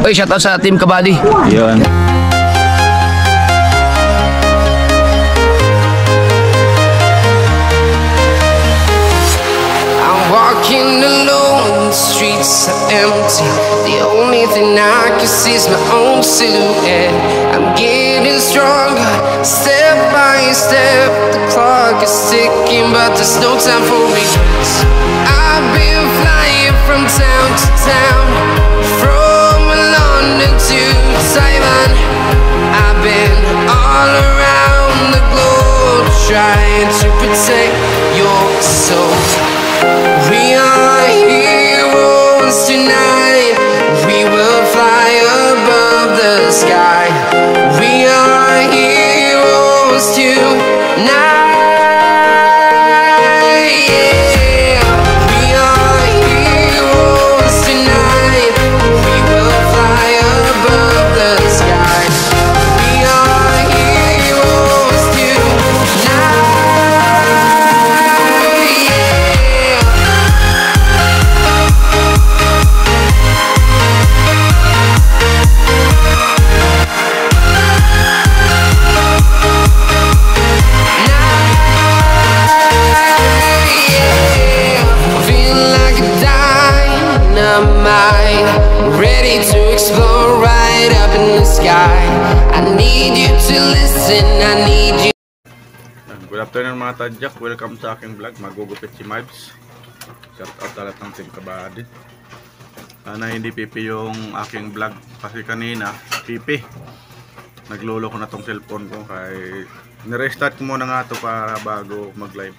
Oy, shoutout sa Team Kabady. Yun. Walking alone, the streets are empty. The only thing I can see is my own silhouette. I'm getting stronger, step by step. The clock is ticking, but there's no time for regrets. I've been flying from town to town, from London to Taiwan. I've been all around the globe, trying to protect your soul. We are heroes tonight. We will fly above the sky. We are heroes tonight. Yeah. We are heroes tonight. We will fly above the sky. We are heroes tonight. Ready to explore right up in the sky. I need you to listen, I need you. Good afternoon mga tadyak, welcome sa aking vlog. Magugupit si Mibes. Shout out sa lahat ng Team Kabady. Sana hindi pipi yung aking vlog kasi kanina pipi. Naglolo ko na tong cellphone ko kaya nirestart ko muna nga to para bago mag live.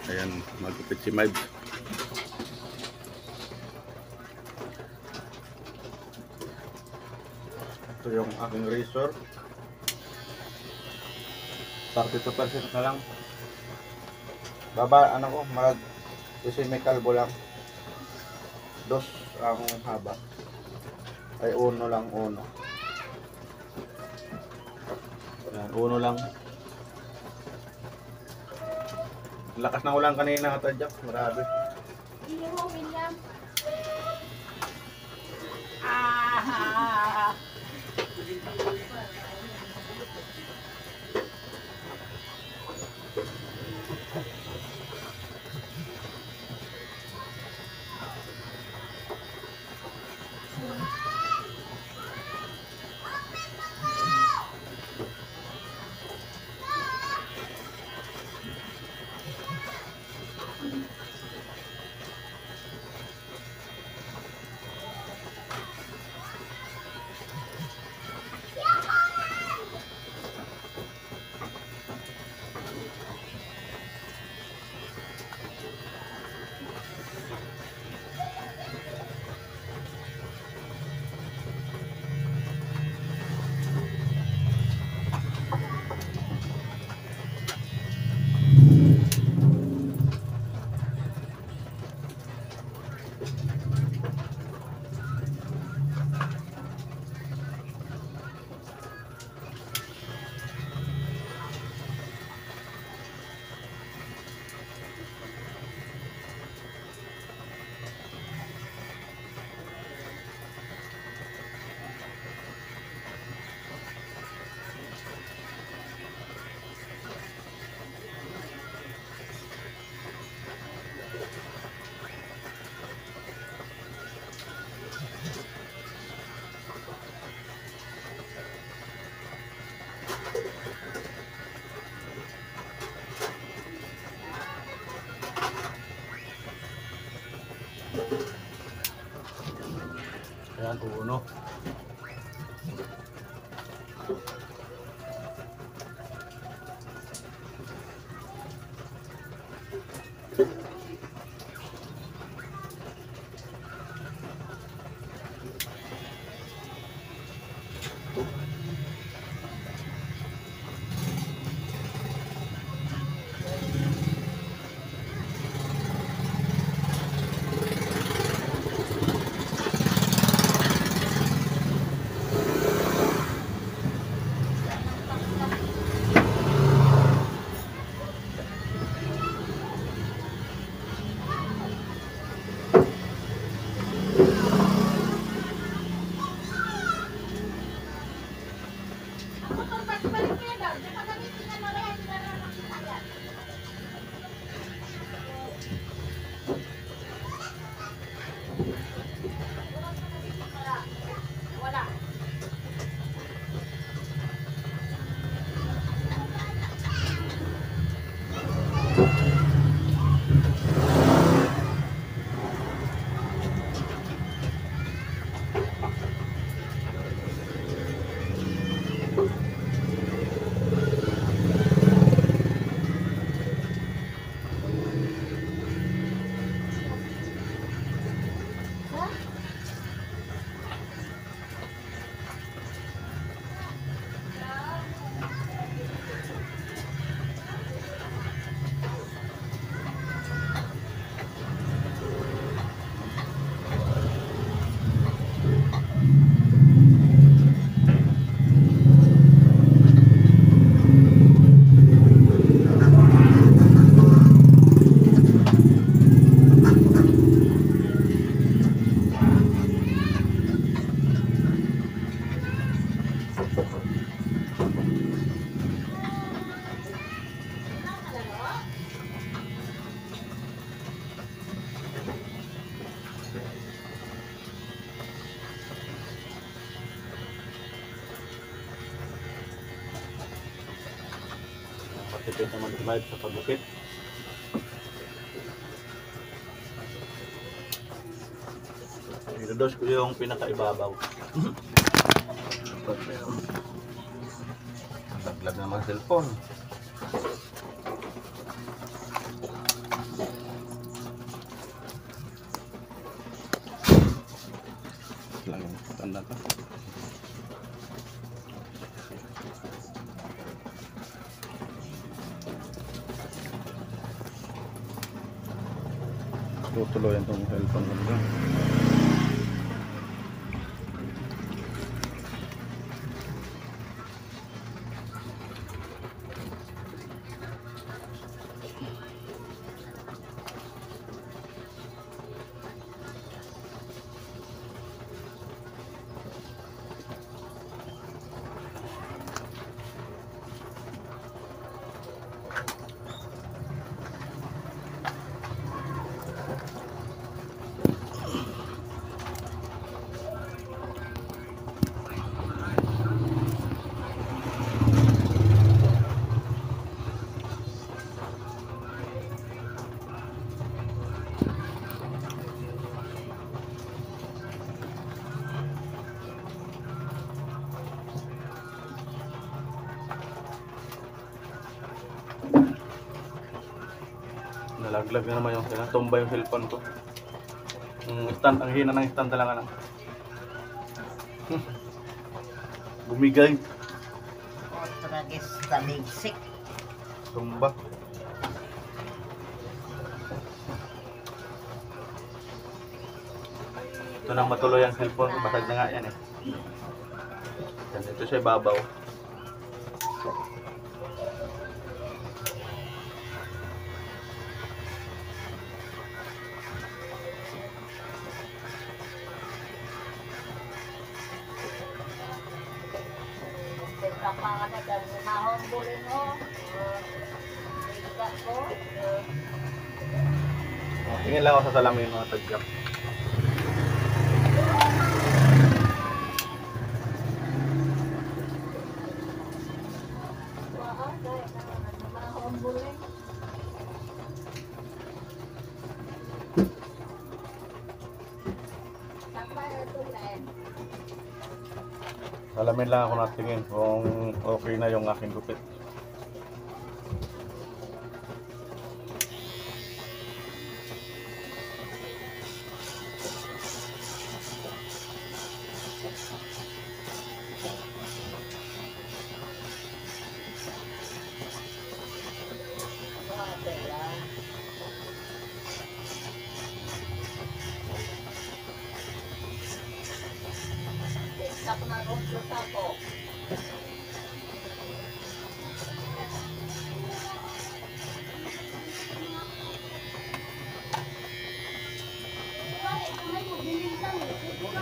Ayan, magupit si Mibes. Ito yung aking razor. 32% na lang. Baba, ano ko, kasi may kalbo lang. Dos ang haba. Ay, uno lang, uno. Ayan, uno lang. Lakas ng ulan kanina katadyak, marami. Hindi mo, William. Ayan, uno. Patipid naman si Mibes sa paggupit. Nilados ko yung pinakaibabaw. Laglag naman ang cellphone. Lagyan tanda ka. Tutuloy ang itong cellphone ko. Nalaglag na naman yung tumba yung cellphone ko. Stand, ang hina ng stand talaga lang. Bumigay. Oh, tragis taligsik. Tumba. Ito nang matuloy ang cellphone ko. Basag na nga yan eh. Yan, ito siya ibabaw. Tingin lang ako sa salamin mga tadyak. Salamin lang ako natingin kung okay na yung aking gupit.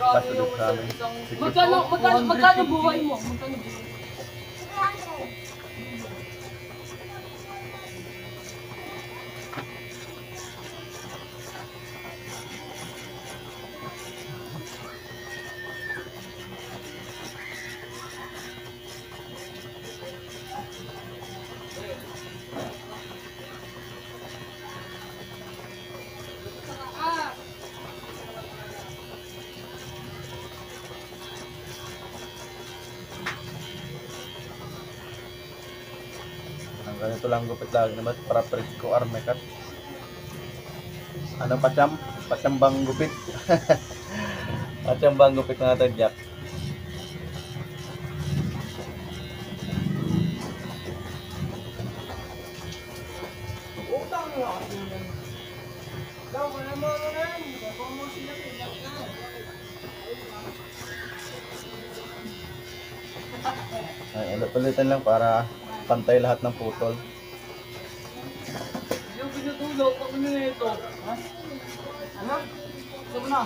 Pasunod sa amin. Sige. Magkano buhay mo? Magkano buhay? Ang ganito lang gupit lagi naman para presko arme cut. Ano pacham? Pachambang gupit. Pachambang gupit na natin Jack. Ay, ulit-ulitin lang para pantay lahat ng putol. Yung pinutulog, pag nyo na ito. Ha? Ano? Ito mo na.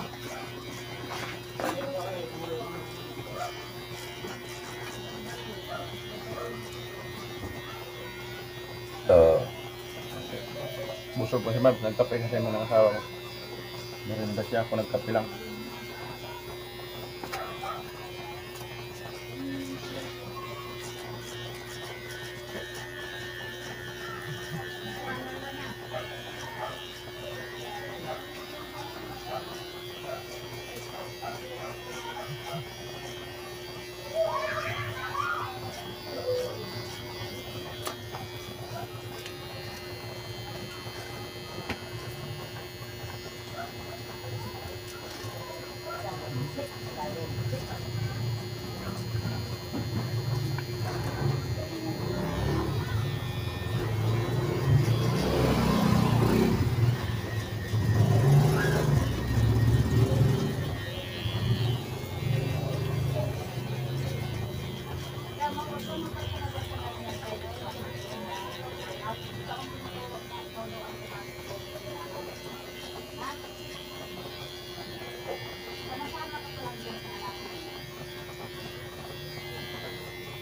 Busog ko si Mabs, nagkape kasi mo ng asawa ko. Merinda siya, ako nagkape lang.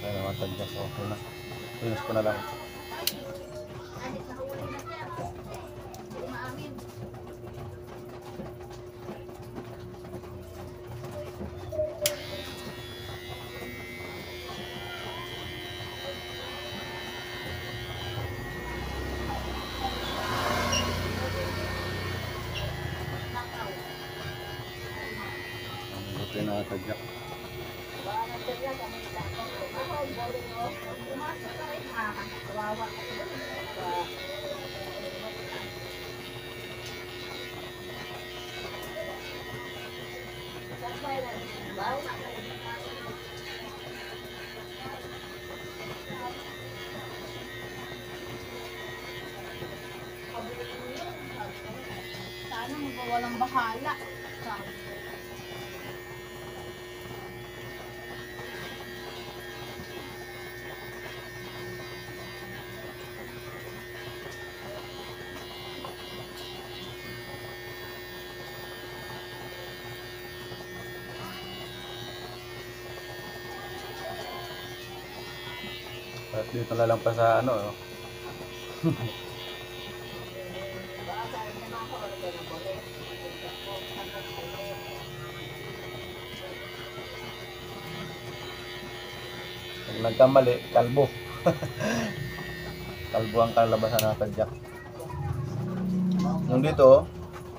Ay, naman tagdas. Okay na. Pinos ko na lang. Buti na tagyak. Sana magwawalang bahala. At dito na lang pa sa ano. Pag nagkamali, kalbo. Kalbo ang kalabasan ng tadyak. Yung dito,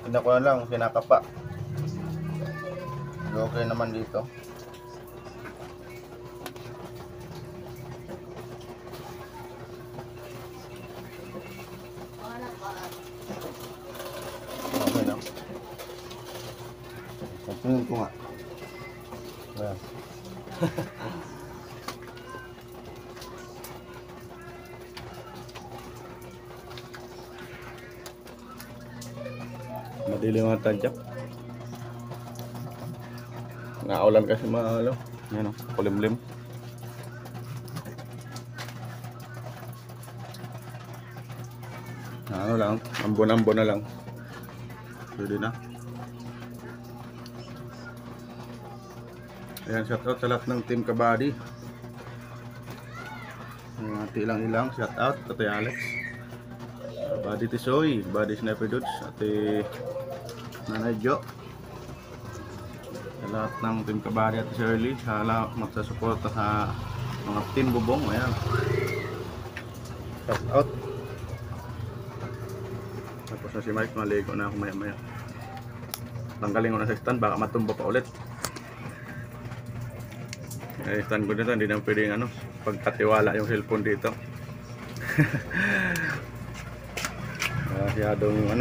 pinakuha lang, pinakapa. Okay naman dito. Okay na. Tingnan ko nga. Ayan. Madilim ang tadyak. Naulan kasi maalo. Yan o, kulimlim. Ano lang, ambon-ambon na lang. Pwede na. Ayan, shout out sa lahat ng Team Kabady. Ate ilang shout out, Ate Alex, Buddy Tisoy, Buddy Sniper Dudes, Ate Nanay Jo, sa lahat ng Team Kabady at Shirley, sa lahat magsasuporta sa mga Team Bubong. Ayan, shout out. Tapos na si Mike, maligo na ako maya maya. Tanggalin ko na sa stand, baka matumba pa ulit. Stand ko dito, hindi na pwedeng pagkatiwala yung cellphone dito. Masyadong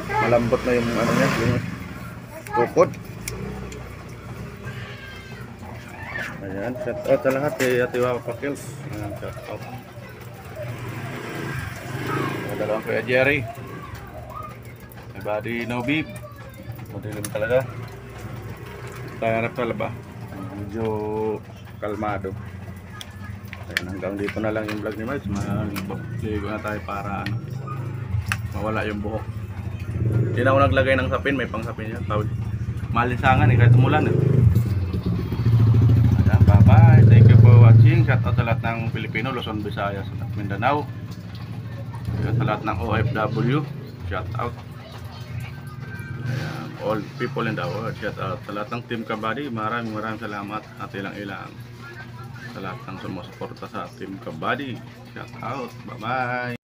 malambot na yung niya, yung tukod. Ayan, shout out sa lahat kay Ate Wawa Pakils. Ayan, shout out. Dalawang kay Jerry. May Buddy No Beep. Madilim talaga. Tayo harap sa laba. Medyo kalmado. Ayan, hanggang dito na lang yung vlog ni Miles. Maligo na tayo para mawala yung buhok. Hindi na ako naglagay ng sapin, may pang sapin yan. Malinsangan kahit umulan. Ayan, bye bye. Thank you for watching. Shout out sa lahat ng Pilipino, Luzon, Visayas at Mindanao. At sa lahat ng OFW, shout out. Ayan, all people in the world, shout out sa lahat ng Team Kabady. Maraming salamat at ilang sa lahat ng sumusuporta sa Team Kabady. Shout out, bye bye.